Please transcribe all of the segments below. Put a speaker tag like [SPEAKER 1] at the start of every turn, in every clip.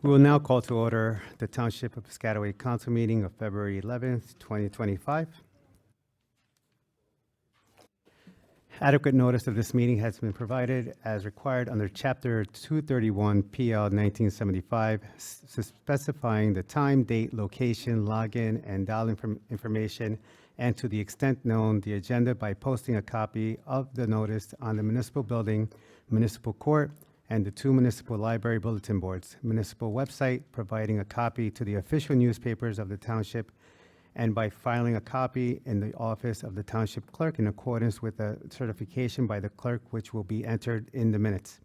[SPEAKER 1] We will now call to order the Township of Piscataway Council meeting of February 11th, 2025. Adequate notice of this meeting has been provided as required under Chapter 231 PL 1975, specifying the time, date, location, login, and dial information, and to the extent known, the agenda by posting a copy of the notice on the municipal building, municipal court, and the two municipal library bulletin boards, municipal website, providing a copy to the official newspapers of the township, and by filing a copy in the office of the township clerk in accordance with a certification by the clerk, which will be entered in the minutes.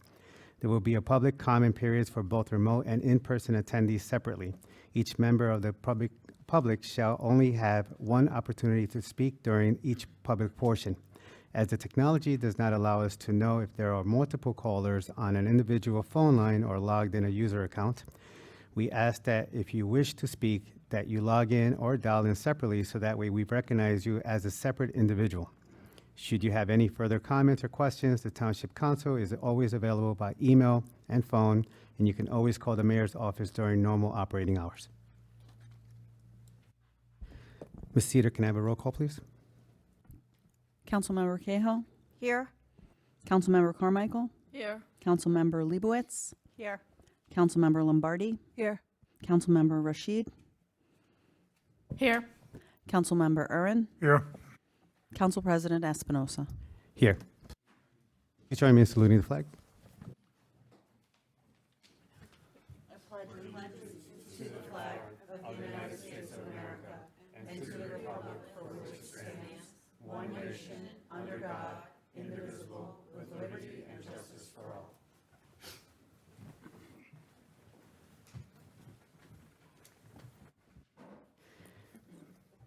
[SPEAKER 1] There will be a public comment periods for both remote and in-person attendees separately. Each member of the public shall only have one opportunity to speak during each public portion. As the technology does not allow us to know if there are multiple callers on an individual phone line or logged in a user account, we ask that if you wish to speak, that you log in or dial in separately so that way we recognize you as a separate individual. Should you have any further comments or questions, the Township Council is always available by email and phone, and you can always call the mayor's office during normal operating hours. Ms. Cedar, can I have a roll call, please?
[SPEAKER 2] Councilmember Cahill?
[SPEAKER 3] Here.
[SPEAKER 2] Councilmember Carmichael?
[SPEAKER 3] Here.
[SPEAKER 2] Councilmember Leibowitz?
[SPEAKER 3] Here.
[SPEAKER 2] Councilmember Lombardi?
[SPEAKER 3] Here.
[SPEAKER 2] Councilmember Rashid?
[SPEAKER 3] Here.
[SPEAKER 2] Councilmember Urin?
[SPEAKER 4] Here.
[SPEAKER 2] Council President Espinosa?
[SPEAKER 1] Here. Please join me in saluting the flag.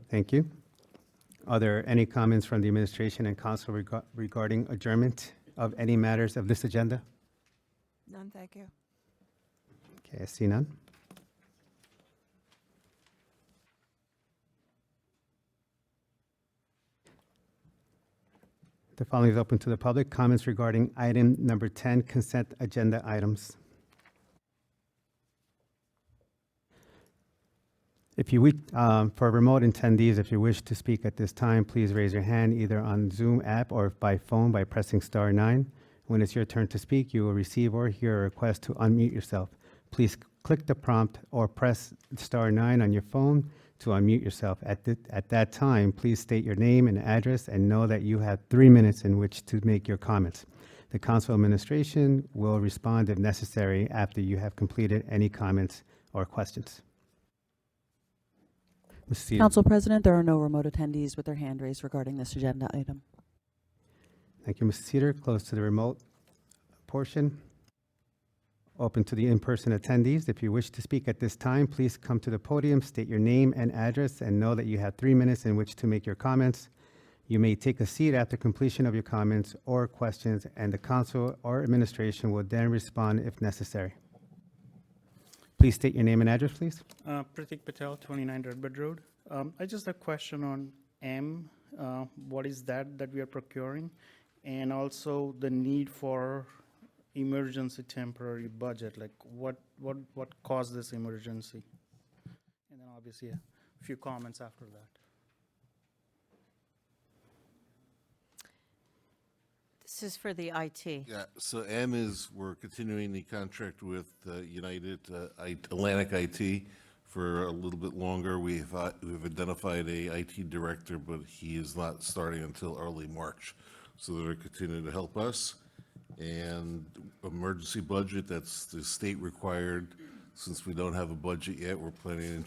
[SPEAKER 1] Thank you. Are there any comments from the administration and council regarding adjournment of any matters of this agenda?
[SPEAKER 3] None, thank you.
[SPEAKER 1] Okay, I see none. The following is open to the public. Comments regarding item number 10, consent agenda items. If you for remote attendees, if you wish to speak at this time, please raise your hand either on Zoom app or by phone by pressing *9. When it's your turn to speak, you will receive or hear a request to unmute yourself. Please click the prompt or press *9 on your phone to unmute yourself. At that time, please state your name and address and know that you have 3 minutes in which to make your comments. The council administration will respond if necessary after you have completed any comments or questions. Ms. Cedar.
[SPEAKER 2] Council President, there are no remote attendees with their hand raised regarding this agenda item.
[SPEAKER 1] Thank you, Mr. Cedar. Close to the remote portion. Open to the in-person attendees. If you wish to speak at this time, please come to the podium, state your name and address, and know that you have 3 minutes in which to make your comments. You may take a seat after completion of your comments or questions, and the council or administration will then respond if necessary. Please state your name and address, please.
[SPEAKER 4] Pratik Patel, 29 Redbud Road. I just have a question on M. What is that we are procuring? And also the need for emergency temporary budget. Like what caused this emergency? And then obviously a few comments after that.
[SPEAKER 3] This is for the IT.
[SPEAKER 5] Yeah, so M is, we're continuing the contract with United Atlantic IT for a little bit longer. We've identified a IT director, but he is not starting until early March. So they're continuing to help us. And emergency budget, that's the state required. Since we don't have a budget yet, we're planning on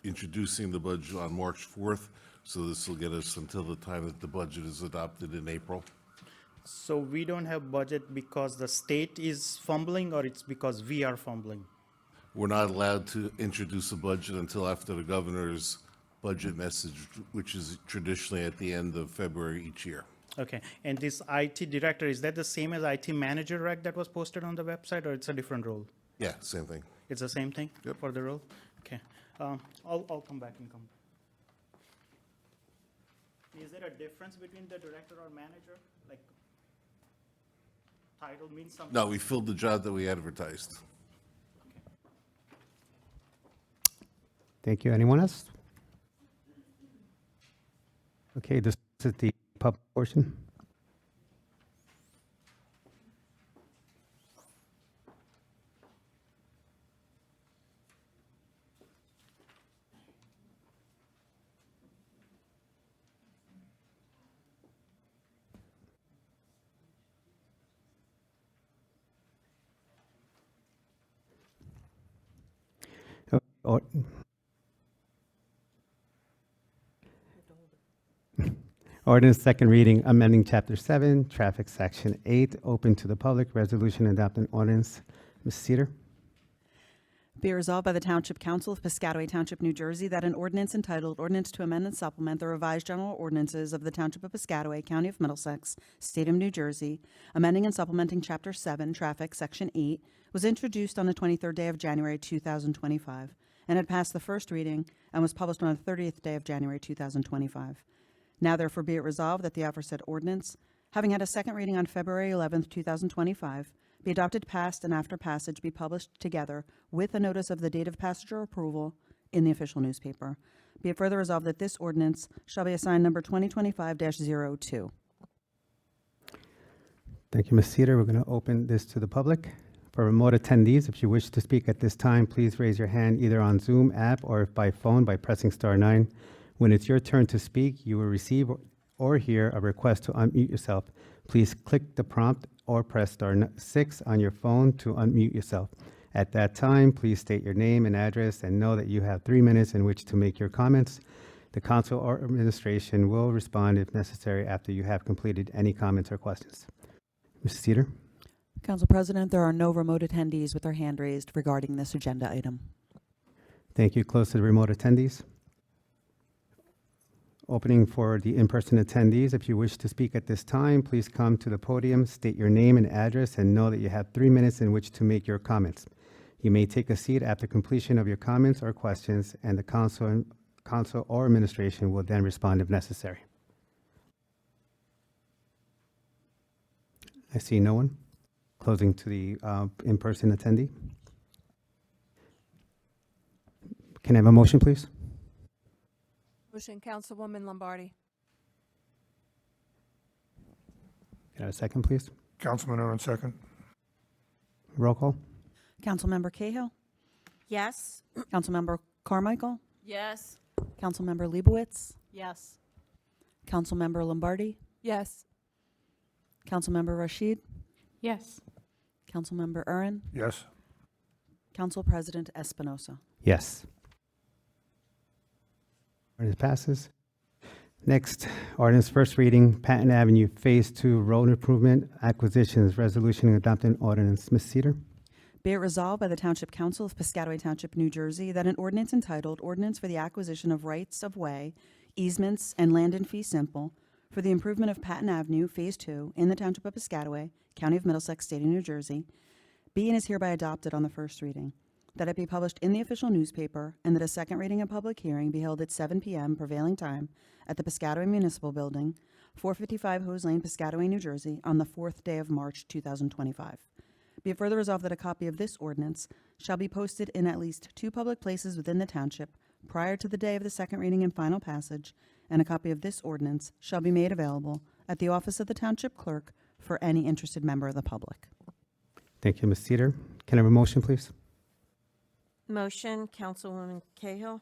[SPEAKER 5] introducing the budget on March 4th. So this will get us until the time that the budget is adopted in April.
[SPEAKER 4] So we don't have budget because the state is fumbling, or it's because we are fumbling?
[SPEAKER 5] We're not allowed to introduce a budget until after the governor's budget message, which is traditionally at the end of February each year.
[SPEAKER 4] Okay, and this IT director, is that the same as IT manager rec that was posted on the website, or it's a different role?
[SPEAKER 5] Yeah, same thing.
[SPEAKER 4] It's the same thing?
[SPEAKER 5] Yep.
[SPEAKER 4] For the role? Okay, I'll come back and come. Is there a difference between the director or manager? Like, title means something?
[SPEAKER 5] No, we filled the job that we advertised.
[SPEAKER 1] Thank you. Anyone else? Okay, this is the public portion. Or- Ordinance second reading, amending Chapter 7, Traffic Section 8, open to the public, resolution adopting ordinance. Ms. Cedar?
[SPEAKER 2] Be it resolved by the Township Council of Piscataway Township, New Jersey, that an ordinance entitled Ordinance to Amend and Supplement the Revised General Ordinances of the Township of Piscataway, County of Middlesex, State of New Jersey, amending and supplementing Chapter 7, Traffic, Section 8, was introduced on the 23rd day of January 2025 and had passed the first reading and was published on the 30th day of January 2025. Now therefore be it resolved that the aforesaid ordinance, having had a second reading on February 11th, 2025, be adopted, passed, and after passage be published together with a notice of the date of passage or approval in the official newspaper. Be it further resolved that this ordinance shall be assigned number 2025-02.
[SPEAKER 1] Thank you, Ms. Cedar. We're going to open this to the public. For remote attendees, if you wish to speak at this time, please raise your hand either on Zoom app or by phone by pressing *9. When it's your turn to speak, you will receive or hear a request to unmute yourself. Please click the prompt or press *6 on your phone to unmute yourself. At that time, please state your name and address and know that you have 3 minutes in which to make your comments. The council or administration will respond if necessary after you have completed any comments or questions. Mr. Cedar?
[SPEAKER 2] Council President, there are no remote attendees with their hand raised regarding this agenda item.
[SPEAKER 1] Thank you. Close to the remote attendees. Opening for the in-person attendees. If you wish to speak at this time, please come to the podium, state your name and address, and know that you have 3 minutes in which to make your comments. You may take a seat after completion of your comments or questions, and the council or administration will then respond if necessary. I see no one. Closing to the in-person attendee. Can I have a motion, please?
[SPEAKER 3] Motion, Councilwoman Lombardi.
[SPEAKER 1] Can I have a second, please?
[SPEAKER 6] Councilman Owen, second.
[SPEAKER 1] Roll call.
[SPEAKER 2] Councilmember Cahill,
[SPEAKER 3] Yes.
[SPEAKER 2] Councilmember Carmichael,
[SPEAKER 3] Yes.
[SPEAKER 2] Councilmember Leibowitz,
[SPEAKER 3] Yes.
[SPEAKER 2] Councilmember Lombardi,
[SPEAKER 3] Yes.
[SPEAKER 2] Councilmember Rashid,
[SPEAKER 3] Yes.
[SPEAKER 2] Councilmember Urin,
[SPEAKER 6] Yes.
[SPEAKER 2] Council President Espinosa.
[SPEAKER 1] Yes. Ordinance passes. Next, ordinance first reading, Patton Avenue Phase 2 Road Improvement Acquisitions Resolution adopting ordinance. Ms. Cedar?
[SPEAKER 2] Be it resolved by the Township Council of Piscataway Township, New Jersey, that an ordinance entitled Ordinance for the Acquisition of Rights of Way, Easements, and Land in Fee Simple for the improvement of Patton Avenue Phase 2 in the Township of Piscataway, County of Middlesex, State of New Jersey, be and is hereby adopted on the first reading, that it be published in the official newspaper, and that a second reading and public hearing be held at 7 p.m. prevailing time at the Piscataway Municipal Building, 455 Hose Lane, Piscataway, New Jersey, on the 4th day of March 2025. Be it further resolved that a copy of this ordinance shall be posted in at least 2 public places within the township prior to the day of the second reading and final passage, and a copy of this ordinance shall be made available at the office of the township clerk for any interested member of the public.
[SPEAKER 1] Thank you, Ms. Cedar. Can I have a motion, please?
[SPEAKER 3] Motion, Councilwoman Cahill.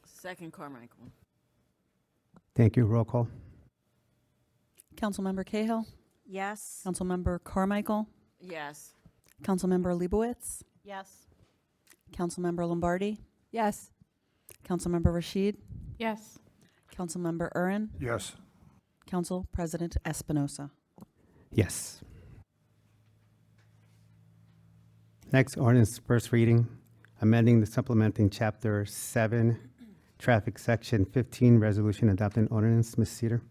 [SPEAKER 7] Second, Carmichael.
[SPEAKER 1] Thank you. Roll call.
[SPEAKER 2] Councilmember Cahill,
[SPEAKER 3] Yes.
[SPEAKER 2] Councilmember Carmichael,
[SPEAKER 7] Yes.
[SPEAKER 2] Councilmember Leibowitz,
[SPEAKER 3] Yes.
[SPEAKER 2] Councilmember Lombardi,
[SPEAKER 3] Yes.
[SPEAKER 2] Councilmember Rashid,
[SPEAKER 3] Yes.
[SPEAKER 2] Councilmember Urin,
[SPEAKER 6] Yes.
[SPEAKER 2] Council President Espinosa.
[SPEAKER 1] Yes. Next, ordinance first reading, amending the supplementing Chapter 7, Traffic Section 15, resolution adopting ordinance. Ms. Cedar?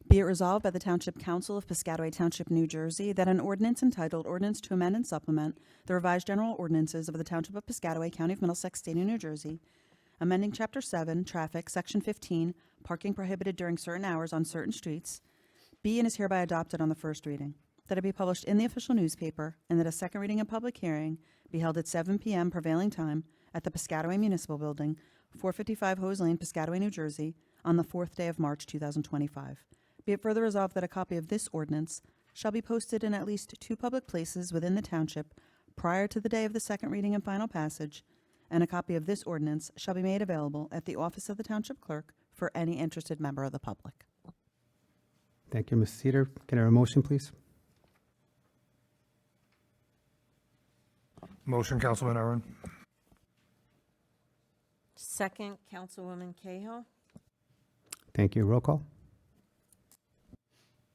[SPEAKER 2] Be it resolved by the Township Council of Piscataway Township, New Jersey, that an ordinance entitled Ordinance to Amend and Supplement the Revised General Ordinances of the Township of Piscataway, County of Middlesex, State of New Jersey, amending Chapter 7, Traffic, Section 15, Parking Prohibited During Certain Hours on Certain Streets, be and is hereby adopted on the first reading, that it be published in the official newspaper, and that a second reading and public hearing be held at 7 p.m. prevailing time at the Piscataway Municipal Building, 455 Hose Lane, Piscataway, New Jersey, on the 4th day of March 2025. Be it further resolved that a copy of this ordinance shall be posted in at least 2 public places within the township prior to the day of the second reading and final passage, and a copy of this ordinance shall be made available at the office of the township clerk for any interested member of the public.
[SPEAKER 1] Thank you, Ms. Cedar. Can I have a motion, please?
[SPEAKER 6] Motion, Councilman Aaron.
[SPEAKER 3] Second, Councilwoman Cahill.
[SPEAKER 1] Thank you. Roll call.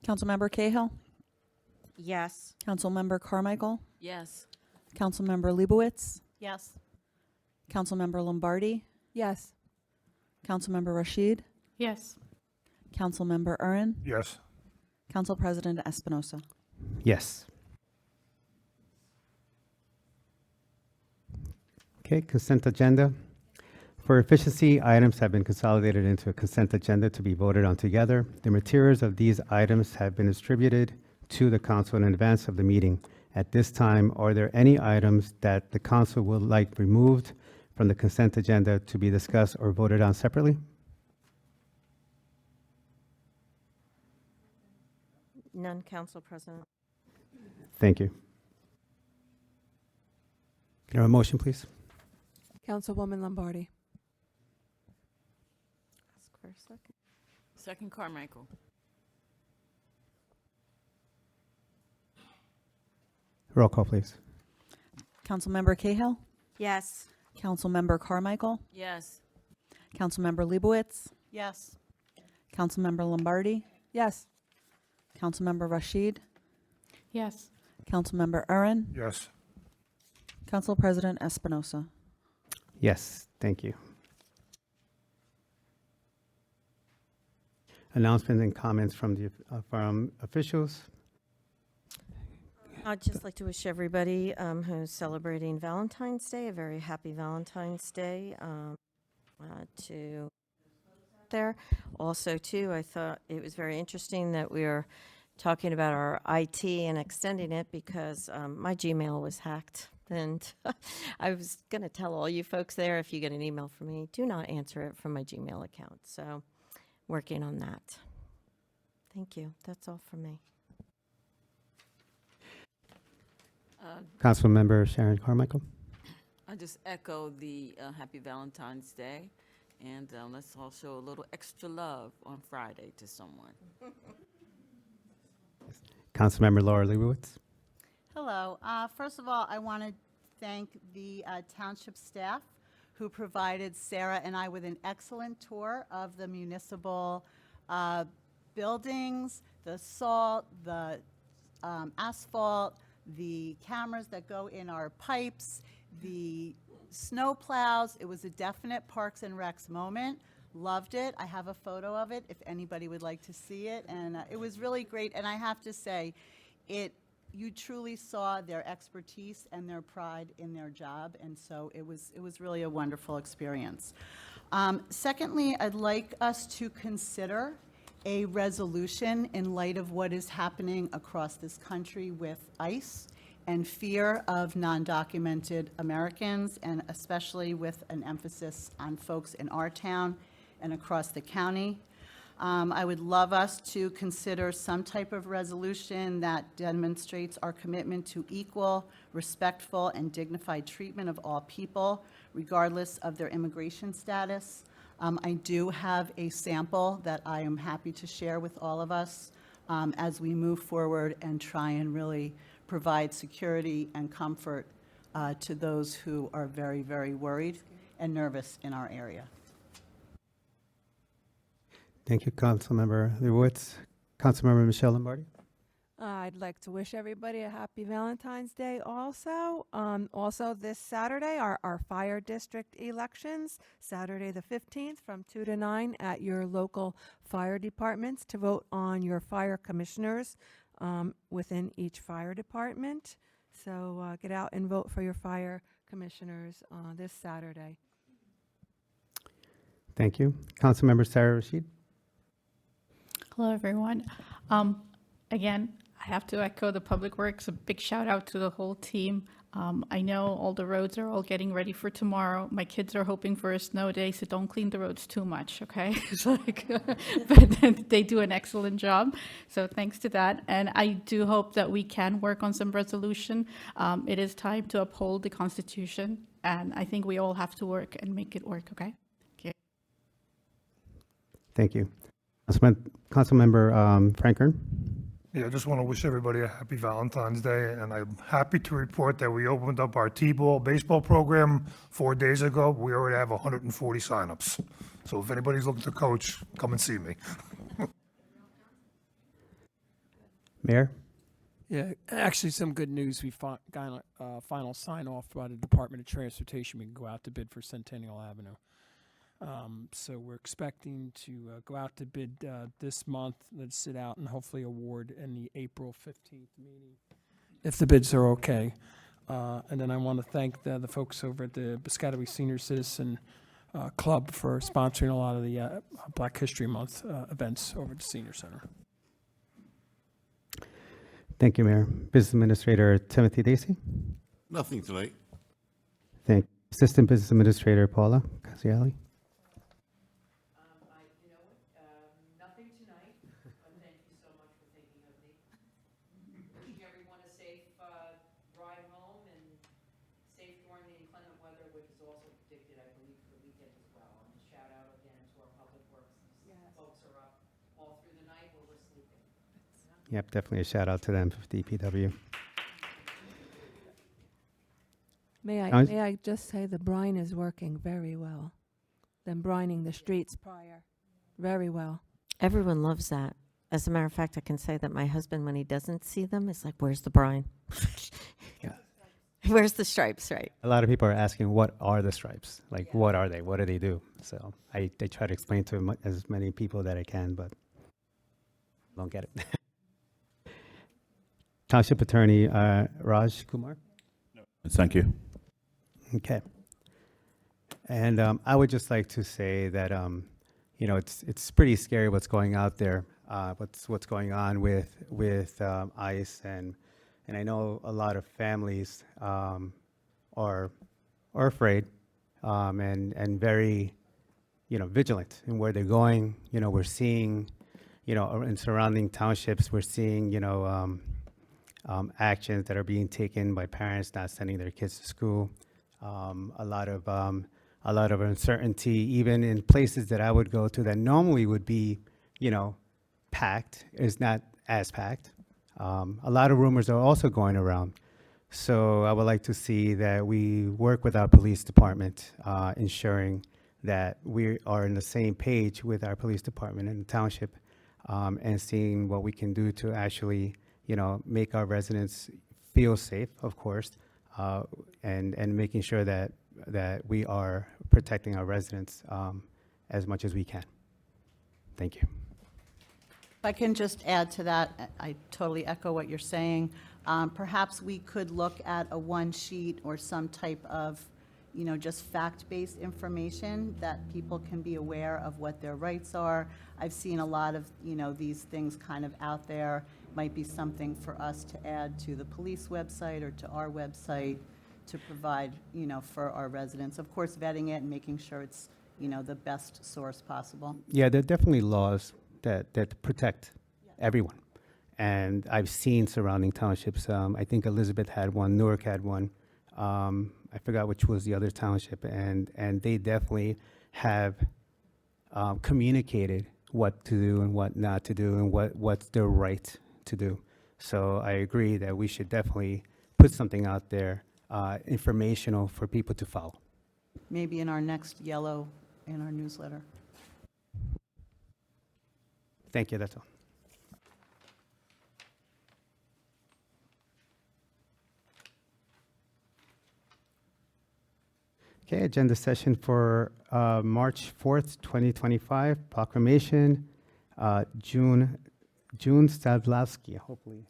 [SPEAKER 2] Councilmember Cahill,
[SPEAKER 3] Yes.
[SPEAKER 2] Councilmember Carmichael,
[SPEAKER 7] Yes.
[SPEAKER 2] Councilmember Leibowitz,
[SPEAKER 3] Yes.
[SPEAKER 2] Councilmember Lombardi,
[SPEAKER 3] Yes.
[SPEAKER 2] Councilmember Rashid,
[SPEAKER 3] Yes.
[SPEAKER 2] Councilmember Urin,
[SPEAKER 6] Yes.
[SPEAKER 2] Council President Espinosa.
[SPEAKER 1] Yes. Okay, consent agenda. For efficiency, items have been consolidated into a consent agenda to be voted on together. The materials of these items have been distributed to the council in advance of the meeting. At this time, are there any items that the council would like removed from the consent agenda to be discussed or voted on separately?
[SPEAKER 3] None, Council President.
[SPEAKER 1] Thank you. Can I have a motion, please?
[SPEAKER 8] Councilwoman Lombardi.
[SPEAKER 3] Ask for a second.
[SPEAKER 7] Second, Carmichael.
[SPEAKER 1] Roll call, please.
[SPEAKER 2] Councilmember Cahill,
[SPEAKER 3] Yes.
[SPEAKER 2] Councilmember Carmichael,
[SPEAKER 7] Yes.
[SPEAKER 2] Councilmember Leibowitz,
[SPEAKER 3] Yes.
[SPEAKER 2] Councilmember Lombardi,
[SPEAKER 8] Yes.
[SPEAKER 2] Councilmember Rashid,
[SPEAKER 3] Yes.
[SPEAKER 2] Councilmember Urin,
[SPEAKER 6] Yes.
[SPEAKER 2] Council President Espinosa.
[SPEAKER 1] Yes, thank you. Announcements and comments from officials.
[SPEAKER 3] I'd just like to wish everybody who's celebrating Valentine's Day a very happy Valentine's Day to there. Also, too, I thought it was very interesting that we are talking about our IT and extending it because my Gmail was hacked. And I was going to tell all you folks there, if you get an email from me, do not answer it from my Gmail account. So working on that. Thank you. That's all from me.
[SPEAKER 1] Councilmember Sharon Carmichael.
[SPEAKER 7] I just echo the Happy Valentine's Day. And let's all show a little extra love on Friday to someone.
[SPEAKER 1] Councilmember Laura Leibowitz.
[SPEAKER 9] Hello. First of all, I want to thank the township staff who provided Sarah and I with an excellent tour of the municipal buildings, the salt, the asphalt, the cameras that go in our pipes, the snow plows. It was a definite Parks and Recs moment. Loved it. I have a photo of it if anybody would like to see it. And it was really great. And I have to say, you truly saw their expertise and their pride in their job. And so it was really a wonderful experience. Secondly, I'd like us to consider a resolution in light of what is happening across this country with ICE and fear of non-documented Americans, and especially with an emphasis on folks in our town and across the county. I would love us to consider some type of resolution that demonstrates our commitment to equal, respectful, and dignified treatment of all people, regardless of their immigration status. I do have a sample that I am happy to share with all of us as we move forward and try and really provide security and comfort to those who are very, very worried and nervous in our area.
[SPEAKER 1] Thank you, Councilmember Leibowitz. Councilmember Michelle Lombardi.
[SPEAKER 8] I'd like to wish everybody a happy Valentine's Day also. Also this Saturday, our fire district elections, Saturday the 15th from 2 to 9 at your local fire departments to vote on your fire commissioners within each fire department. So get out and vote for your fire commissioners this Saturday.
[SPEAKER 1] Thank you. Councilmember Sarah Rashid.
[SPEAKER 10] Hello, everyone. Again,
[SPEAKER 6] I have to echo the Public Works. A big shout out to the whole team. I know all the roads are all getting ready for tomorrow. My kids are hoping for a snow day, so don't clean the roads too much, okay? It's like, but they do an excellent job. So thanks to that. And I do hope that we can work on some resolution. It is time to uphold the Constitution, and I think we all have to work and make it work, okay? Okay.
[SPEAKER 1] Thank you. Councilmember Frank Kern?
[SPEAKER 10] Yeah, I just want to wish everybody a happy Valentine's Day, and I'm happy to report that we opened up our T-ball baseball program 4 days ago. We already have 140 signups. So if anybody's looking to coach, come and see me.
[SPEAKER 1] Mayor?
[SPEAKER 11] Yeah, actually, some good news. We got a final sign-off by the Department of Transportation. We can go out to bid for Centennial Avenue. So we're expecting to go out to bid this month. Let's sit out and hopefully award in the April 15th meeting, if the bids are okay. And then I want to thank the folks over at the Piscataway Senior Citizen Club for sponsoring a lot of the Black History Month events over at the Senior Center.
[SPEAKER 1] Thank you, Mayor. Business Administrator Timothy Dacey?
[SPEAKER 5] Nothing tonight.
[SPEAKER 1] Thank you. Assistant Business Administrator Paula Casiali?
[SPEAKER 12] Nothing tonight, but thank you so much for thinking of me. Wishing everyone a safe ride home and safe during the inclement weather, which is also predicted, I believe, for the weekend as well. And a shout out again to our public works. Folks are up all through the night while we're sleeping.
[SPEAKER 1] Yep, definitely a shout out to them for DPW.
[SPEAKER 8] May
[SPEAKER 1] Guys?
[SPEAKER 8] I just say the brine is working very well. Them brining the streets prior, very well.
[SPEAKER 3] Everyone loves that. As a matter of fact, I can say that my husband, when he doesn't see them, is like, where's the brine?
[SPEAKER 1] Yeah.
[SPEAKER 3] Where's the stripes, right?
[SPEAKER 1] A lot of people are asking, what are the stripes? Like, what are they? What do they do? So I try to explain to as many people that I can, but don't get it. Township Attorney Raj Kumar?
[SPEAKER 13] Thank you.
[SPEAKER 1] Okay. And I would just like to say that, you know, it's pretty scary what's going out there, what's going on with ICE, and I know a lot of families are afraid and very, you know, vigilant in where they're going. You know, we're seeing, you know, in surrounding townships, we're seeing, you know, actions that are being taken by parents not sending their kids to school. A lot of uncertainty, even in places that I would go to that normally would be, you know, packed, is not as packed. A lot of rumors are also going around. So I would like to see that we work with our police department, ensuring that we are on the same page with our police department in the township, and seeing what we can do to actually, you know, make our residents feel safe, of course, and making sure that we are protecting our residents as much as we can. Thank you.
[SPEAKER 9] If I can just add to that, I totally echo what you're saying. Perhaps we could look at a one sheet or some type of, you know, just fact-based information that people can be aware of what their rights are. I've seen a lot of, you know, these things kind of out there. Might be something for us to add to the police website or to our website to provide, you know, for our residents. Of course, vetting it and making sure it's, you know, the best source possible.
[SPEAKER 1] Yeah, there are definitely laws that protect everyone. And I've seen surrounding townships. I think Elizabeth had one, Newark had one. I forgot which was the other township. And they definitely have communicated what to do and what not to do and what's their right to do. So I agree that we should definitely put something out there, informational for people to follow.
[SPEAKER 9] Maybe in our next yellow in our newsletter.
[SPEAKER 1] Thank you, that's all. Okay, agenda session for March 4th, 2025, proclamation, June Stadlowski, hopefully.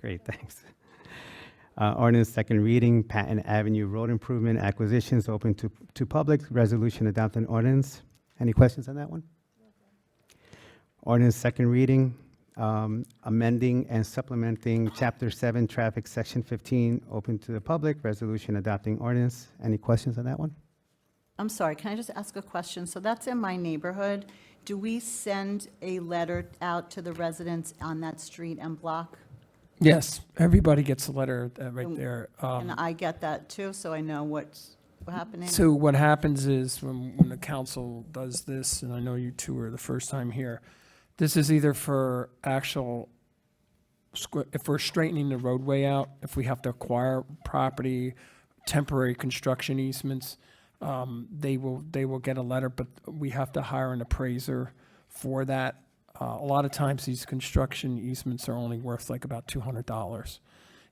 [SPEAKER 1] Great, thanks. Ordinance second reading, Patton Avenue Road Improvement Acquisitions open to public, resolution adopt an ordinance. Any questions on that one? Ordinance second reading, amending and supplementing Chapter 7 Traffic, Section 15, open to the public, resolution adopting ordinance. Any questions on that one?
[SPEAKER 9] I'm sorry, can I just ask a question? So that's in my neighborhood. Do we send a letter out to the residents on that street and block?
[SPEAKER 11] Yes, everybody gets a letter right there.
[SPEAKER 9] And I get that too, so I know what's happening?
[SPEAKER 11] So what happens is when the council does this, and I know you two are the first time here, this is either for actual, if we're straightening the roadway out, if we have to acquire property, temporary construction easements, they will get a letter, but we have to hire an appraiser for that. A lot of times these construction easements are only worth like about $200.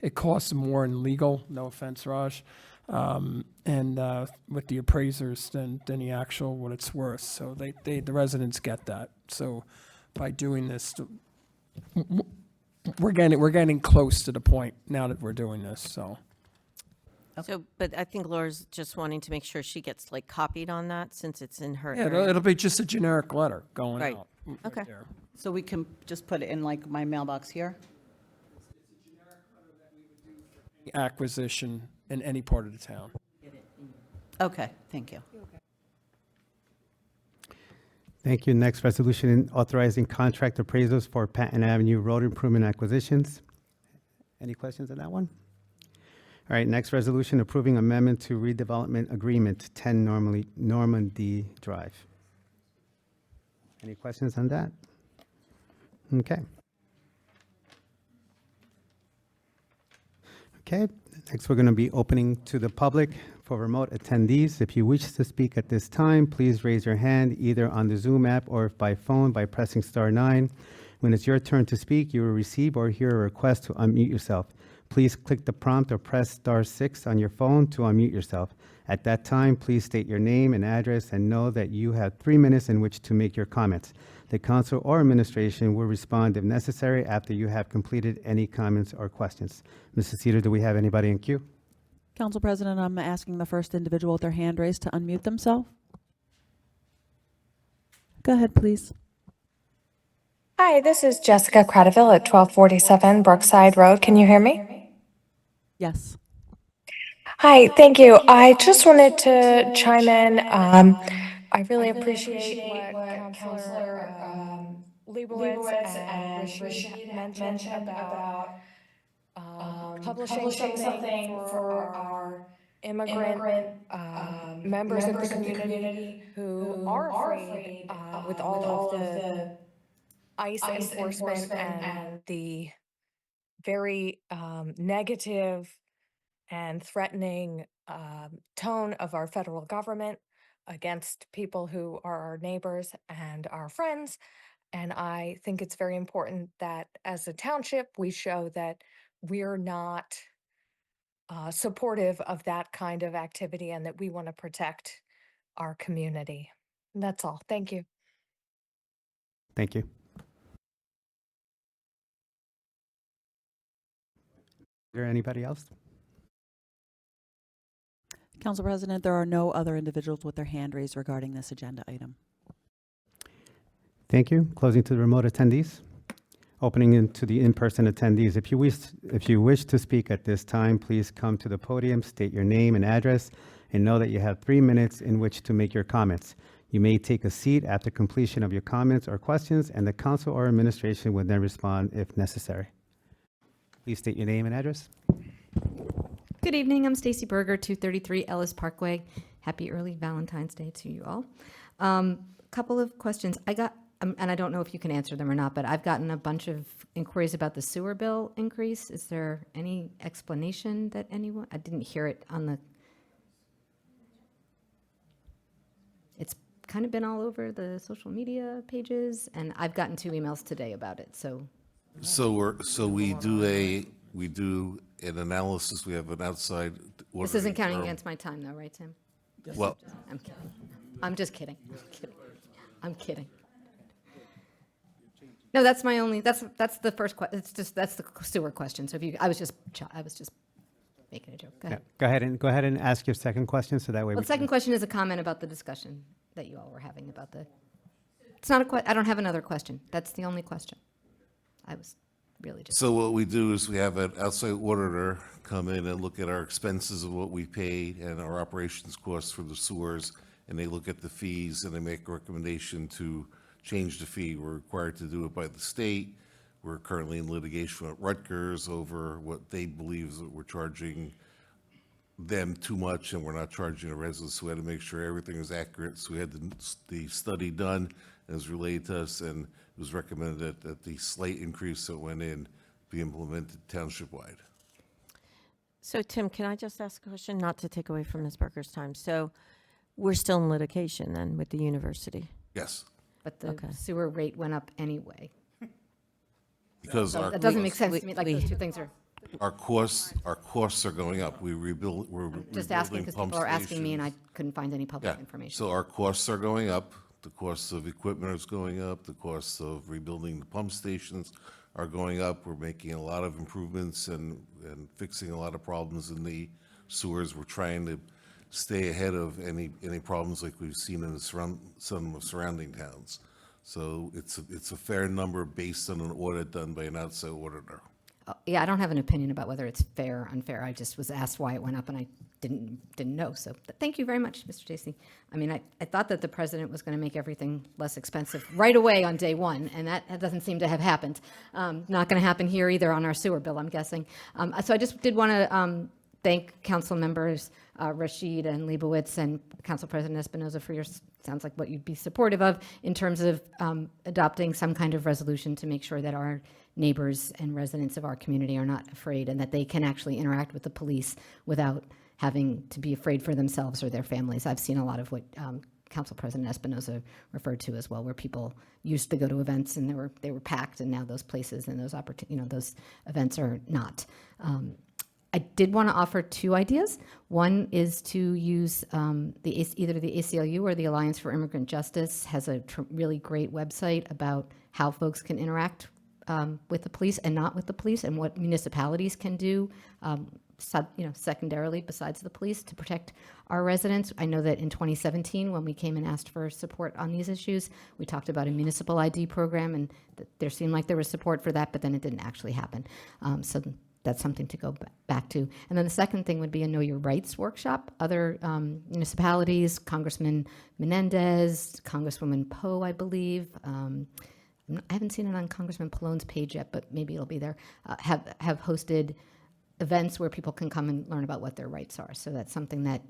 [SPEAKER 11] It costs more in legal, no offense, Raj, and with the appraisers than the actual what it's worth. So the residents get that. So by doing this, we're getting close to the point now that we're doing this. So.
[SPEAKER 3] So, but I think Laura's just wanting to make sure she gets like copied on that since it's in her
[SPEAKER 11] Yeah,
[SPEAKER 3] area.
[SPEAKER 11] it'll be just a generic letter going
[SPEAKER 3] Right.
[SPEAKER 11] out.
[SPEAKER 3] Okay.
[SPEAKER 11] there.
[SPEAKER 9] So we can just put it in like my mailbox here?
[SPEAKER 11] Acquisition in any part of the town.
[SPEAKER 9] Okay, thank you.
[SPEAKER 1] Thank you. Next resolution authorizing contract appraisals for Patton Avenue road improvement acquisitions. Any questions on that one? All right, next resolution approving amendment to redevelopment agreement 10 Normandy Drive. Any questions on that? Okay. Okay, next we're going to be opening to the public for remote attendees. If you wish to speak at this time, please raise your hand either on the Zoom app or by phone by pressing *9. When it's your turn to speak, you will receive or hear a request to unmute yourself. Please click the prompt or press *6 on your phone to unmute yourself. At that time, please state your name and address and know that you have 3 minutes in which to make your comments. The council or administration will respond if necessary after you have completed any comments or questions. Mrs. Cedar, do we have anybody in queue?
[SPEAKER 2] Council President, I'm asking the first individual with their hand raised to unmute themselves. Go ahead, please.
[SPEAKER 13] Hi, this is Jessica Cradaville at 1247 Brookside Road. Can you hear me?
[SPEAKER 2] Yes.
[SPEAKER 13] Hi, thank you. I just wanted to chime in. I really appreciate what Councilor Leibowitz and Rashid mentioned about publishing something for our immigrant members of the community who are afraid with all of the ICE enforcement and the very negative and threatening tone of our federal government against people who are our neighbors and our friends. And I think it's very important that as a township, we show that we're not supportive of that kind of activity and that we want to protect our community. And that's all. Thank you.
[SPEAKER 1] Thank you. Is there anybody else?
[SPEAKER 2] Council President, there are no other individuals with their hand raised regarding this agenda item.
[SPEAKER 1] Thank you. Closing to the remote attendees. Opening into the in-person attendees. If you wish to speak at this time, please come to the podium, state your name and address, and know that you have 3 minutes in which to make your comments. You may take a seat after completion of your comments or questions, and the council or administration will then respond if necessary. Please state your name and address.
[SPEAKER 14] Good evening. I'm Stacy Berger, 233 Ellis Parkway. Happy early Valentine's Day to you all. Couple of questions. I got, and I don't know if you can answer them or not, but I've gotten a bunch of inquiries about the sewer bill increase. Is there any explanation that anyone, I didn't hear it on the, it's kind of been all over the social media pages, and I've gotten 2 emails today about it, so.
[SPEAKER 5] So we do an analysis. We have an outside.
[SPEAKER 14] This isn't counting
[SPEAKER 5] firm.
[SPEAKER 14] against my time though, right, Tim?
[SPEAKER 5] Well,
[SPEAKER 14] I'm kidding. I'm just kidding. I'm kidding. No, that's my only, that's the first question. It's just, that's the sewer question. So if you, I was just making a joke. Go ahead.
[SPEAKER 1] Go ahead and ask your second question so that way.
[SPEAKER 14] Well, the second question is a comment about the discussion that you all were having about the, it's not a I don't have another question. That's the only question. I was really just.
[SPEAKER 5] So what we do is we have an outside auditor come in and look at our expenses of what we paid and our operations costs for the sewers, and they look at the fees and they make a recommendation to change the fee. We're required to do it by the state. We're currently in litigation with Rutgers over what they believe is that we're charging them too much and we're not charging the residents. So we had to make sure everything was accurate. So we had the study done, and it was relayed to us, and it was recommended that the slight increase that went in be implemented township-wide.
[SPEAKER 3] So Tim, can I just ask a question, not to take away from Ms. Berger's time? So we're still in litigation then with the university?
[SPEAKER 5] Yes,
[SPEAKER 14] But the
[SPEAKER 3] Okay.
[SPEAKER 14] sewer rate went up anyway.
[SPEAKER 5] because
[SPEAKER 14] So
[SPEAKER 5] our
[SPEAKER 14] that doesn't make sense to me, like
[SPEAKER 3] we-
[SPEAKER 14] those two things are,
[SPEAKER 5] our costs are going up. We're
[SPEAKER 14] just asking
[SPEAKER 5] rebuilding
[SPEAKER 14] because
[SPEAKER 5] pump
[SPEAKER 14] people are asking me and I
[SPEAKER 5] stations.
[SPEAKER 14] couldn't find any public
[SPEAKER 5] Yeah,
[SPEAKER 14] information.
[SPEAKER 5] so our costs are going up, the costs of equipment is going up, the costs of rebuilding the pump stations are going up. We're making a lot of improvements and fixing a lot of problems in the sewers. We're trying to stay ahead of any problems like we've seen in some of the surrounding towns. So it's a fair number based on an audit done by an outside auditor.
[SPEAKER 14] Yeah, I don't have an opinion about whether it's fair or unfair. I just was asked why it went up and I didn't know. So thank you very much, Mr. Stacy. I mean, I thought that the president was going to make everything less expensive right away on day one, and that doesn't seem to have happened. Not going to happen here either on our sewer bill, I'm guessing. So I just did want to thank council members Rashid and Leibowitz and Council President Espinoza for your, sounds like what you'd be supportive of in terms of adopting some kind of resolution to make sure that our neighbors and residents of our community are not afraid and that they can actually interact with the police without having to be afraid for themselves or their families. I've seen a lot of what Council President Espinoza referred to as well, where people used to go to events and they were packed, and now those places and those those events are not. I did want to offer two ideas. One is to use either the ACLU or the Alliance for Immigrant Justice has a really great website about how folks can interact with the police and not with the police, and what municipalities can do, secondarily besides the police to protect our residents. I know that in 2017, when we came and asked for support on these issues, we talked about a municipal ID program, and there seemed like there was support for that, but then it didn't actually happen. So that's something to go back to. And then the second thing would be a Know Your Rights workshop. Other municipalities, Congressman Menendez, Congresswoman Poe, I believe, I haven't seen it on Congressman Pallone's page yet, but maybe it'll be there, have hosted events where people can come and learn about what their rights are. So that's something that,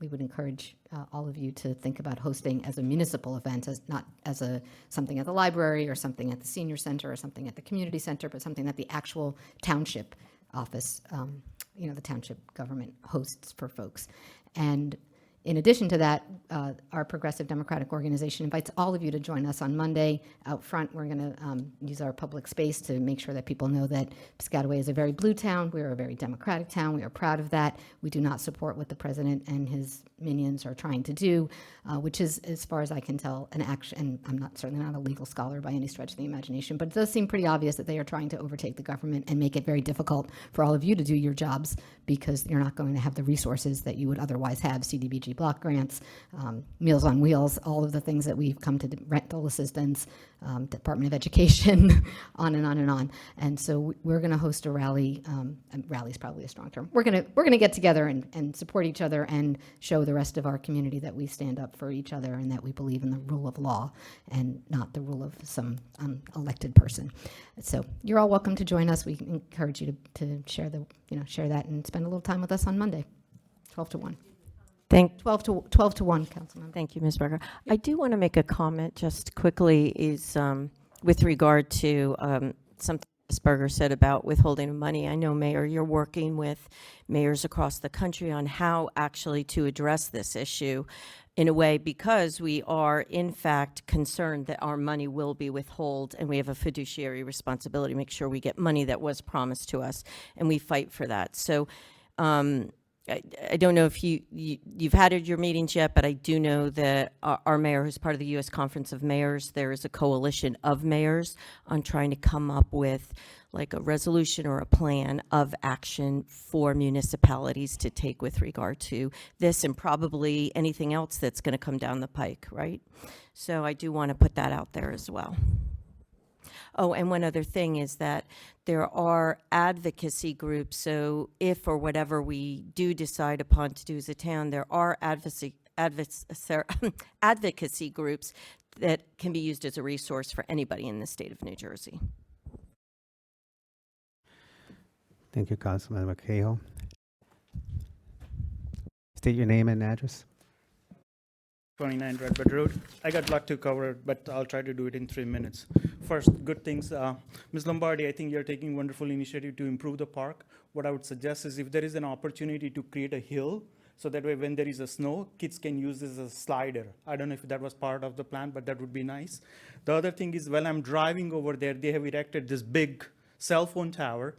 [SPEAKER 14] we would encourage all of you to think about hosting as a municipal event, as not as something at the library or something at the senior center or something at the community center, but something that the actual township office, the township government hosts for folks. And in addition to that, our Progressive Democratic Organization invites all of you to join us on Monday out front. We're going to use our public space to make sure that people know that Piscataway is a very blue town. We are a very democratic town. We are proud of that. We do not support what the president and his minions are trying to do, which is, as far as I can tell, an action. And I'm certainly not a legal scholar by any stretch of the imagination, but it does seem pretty obvious that they are trying to overtake the government and make it very difficult for all of you to do your jobs, because you're not going to have the resources that you would otherwise have, CDBG block grants, Meals on Wheels, all of the things that we've come to, rental assistance, Department of Education, on and on and on. And so we're going to host a rally. Rally is probably a strong term. We're going to get together and support each other and show the rest of our community that we stand up for each other and that we believe in the rule of law and not the rule of some elected person. So you're all welcome to join us. We encourage you to share that and spend a little time with us on Monday, 12 to 1. 12 to 1, Councilmember.
[SPEAKER 3] Thank you, Ms. Berger. I do want to make a comment just quickly is with regard to something Ms. Berger said about withholding of money. I know, Mayor, you're working with mayors across the country on how actually to address this issue in a way, because we are in fact concerned that our money will be withheld, and we have a fiduciary responsibility to make sure we get money that was promised to us, and we fight for that. So I don't know if you've had your meetings yet, but I do know that our mayor, who's part of the U.S. Conference of Mayors, there is a coalition of mayors on trying to come up with like a resolution or a plan of action for municipalities to take with regard to this and probably anything else that's going to come down the pike, right? So I do want to put that out there as well. Oh, and one other thing is that there are advocacy groups. So if or whatever we do decide upon to do as a town, there are advocacy groups that can be used as a resource for anybody in the state of New Jersey.
[SPEAKER 1] Thank you, Councilman Cahill. State your name and address.
[SPEAKER 4] 29 Redbud Road. I got a lot to cover, but I'll try to do it in 3 minutes. First, good things. Ms. Lombardi, I think you're taking wonderful initiative to improve the park. What I would suggest is if there is an opportunity to create a hill, so that way when there is a snow, kids can use this as a slider. I don't know if that was part of the plan, but that would be nice. The other thing is while I'm driving over there, they have erected this big cell phone tower.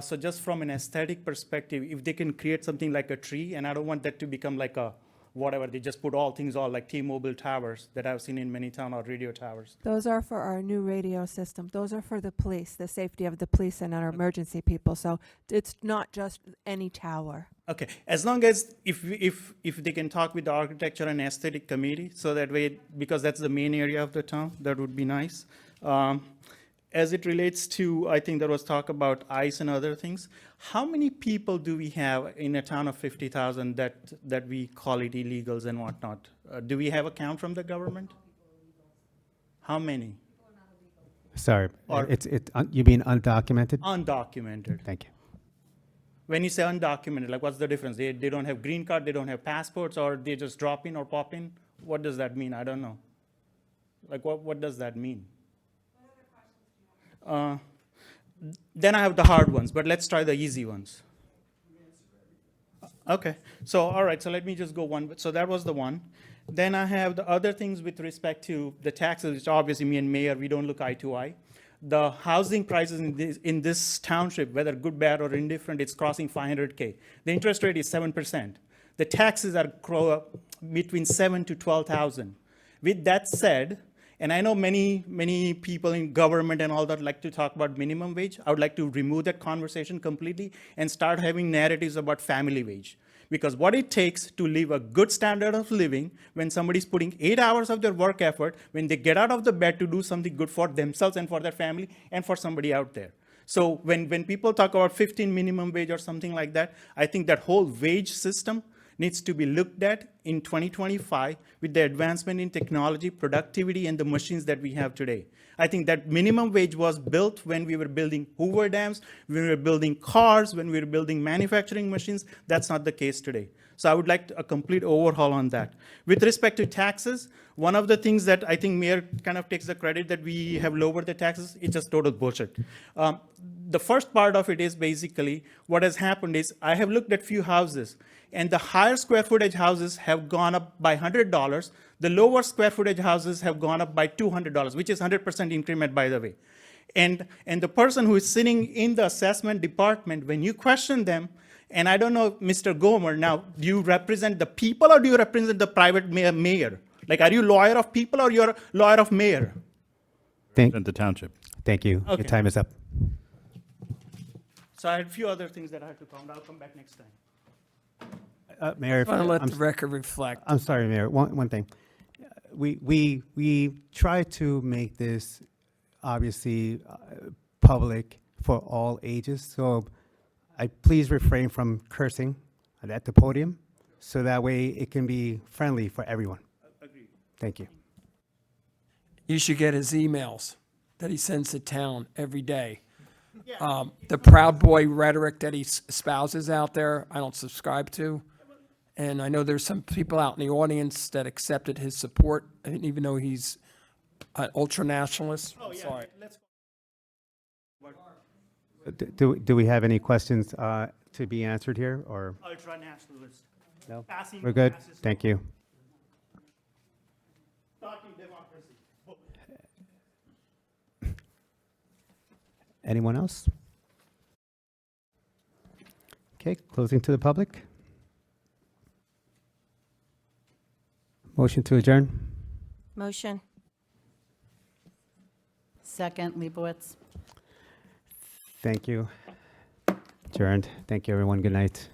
[SPEAKER 4] So just from an aesthetic perspective, if they can create something like a tree, and I don't want that to become like a whatever, they just put all things all like T-Mobile towers that I've seen in many towns, or radio towers.
[SPEAKER 8] Those are for our new radio system. Those are for the police, the safety of the police and our emergency people. So it's not just any tower.
[SPEAKER 4] Okay, as long as if they can talk with the architecture and aesthetic committee, so that way, because that's the main area of the town, that would be nice. As it relates to, I think there was talk about ICE and other things. How many people do we have in a town of 50,000 that we call it illegals and whatnot? Do we have a count from the government? How many?
[SPEAKER 1] Sorry,
[SPEAKER 4] Or-
[SPEAKER 1] you mean undocumented?
[SPEAKER 4] Undocumented.
[SPEAKER 1] Thank you.
[SPEAKER 4] When you say undocumented, like what's the difference? They don't have green card, they don't have passports, or they just drop in or pop in? What does that mean? I don't know. Like what does that mean? Then I have the hard ones, but let's try the easy ones. Okay, so all right, so let me just go one. So that was the one. Then I have the other things with respect to the taxes, which obviously me and Mayor, we don't look eye to eye. The housing prices in this township, whether good, bad, or indifferent, it's crossing 500K. The interest rate is 7%. The taxes are between 7 to 12,000. With that said, and I know many people in government and all that like to talk about minimum wage. I would like to remove that conversation completely and start having narratives about family wage. Because what it takes to live a good standard of living when somebody's putting 8 hours of their work effort, when they get out of the bed to do something good for themselves and for their family and for somebody out there. So when people talk about 15 minimum wage or something like that, I think that whole wage system needs to be looked at in 2025 with the advancement in technology, productivity, and the machines that we have today. I think that minimum wage was built when we were building Hoover dams, when we were building cars, when we were building manufacturing machines. That's not the case today. So I would like a complete overhaul on that. With respect to taxes, one of the things that I think Mayor kind of takes the credit that we have lowered the taxes, it's just total bullshit. The first part of it is basically what has happened is I have looked at few houses, and the higher square footage houses have gone up by $100. The lower square footage houses have gone up by $200, which is 100% increment, by the way. And the person who is sitting in the assessment department, when you question them, and I don't know, Mr. Gomer, now, do you represent the people or do you represent the private mayor? Like, are you lawyer of people or you're lawyer of mayor?
[SPEAKER 15] The township.
[SPEAKER 1] Thank you.
[SPEAKER 4] Okay.
[SPEAKER 1] Your time is up.
[SPEAKER 4] So I had a few other things that I had to comment. I'll come back next time.
[SPEAKER 1] Mayor, if-
[SPEAKER 11] I want to let
[SPEAKER 1] I'm
[SPEAKER 11] the record reflect.
[SPEAKER 1] I'm sorry, Mayor. One thing. We try to make this obviously public for all ages. So I please refrain from cursing at the podium, so that way it can be friendly for everyone.
[SPEAKER 4] Agreed.
[SPEAKER 1] Thank you.
[SPEAKER 11] You should get his emails that he sends to town every day. The Proud Boy rhetoric that he espouses out there, I don't subscribe to. And I know there's some people out in the audience that accepted his support, even though he's an ultra-nationalist.
[SPEAKER 4] Oh, yeah.
[SPEAKER 11] Sorry.
[SPEAKER 4] Let's.
[SPEAKER 1] Do we have any questions to be answered here, or?
[SPEAKER 4] Ultra-nationalist.
[SPEAKER 1] No?
[SPEAKER 4] Passing
[SPEAKER 1] We're good?
[SPEAKER 4] passes.
[SPEAKER 1] Thank you.
[SPEAKER 4] Talking democracy.
[SPEAKER 1] Anyone else? Okay, closing to the public. Motion to adjourn.
[SPEAKER 3] Motion.
[SPEAKER 9] Second, Leibowitz.
[SPEAKER 1] Thank you. Adjourned. Thank you, everyone. Good night.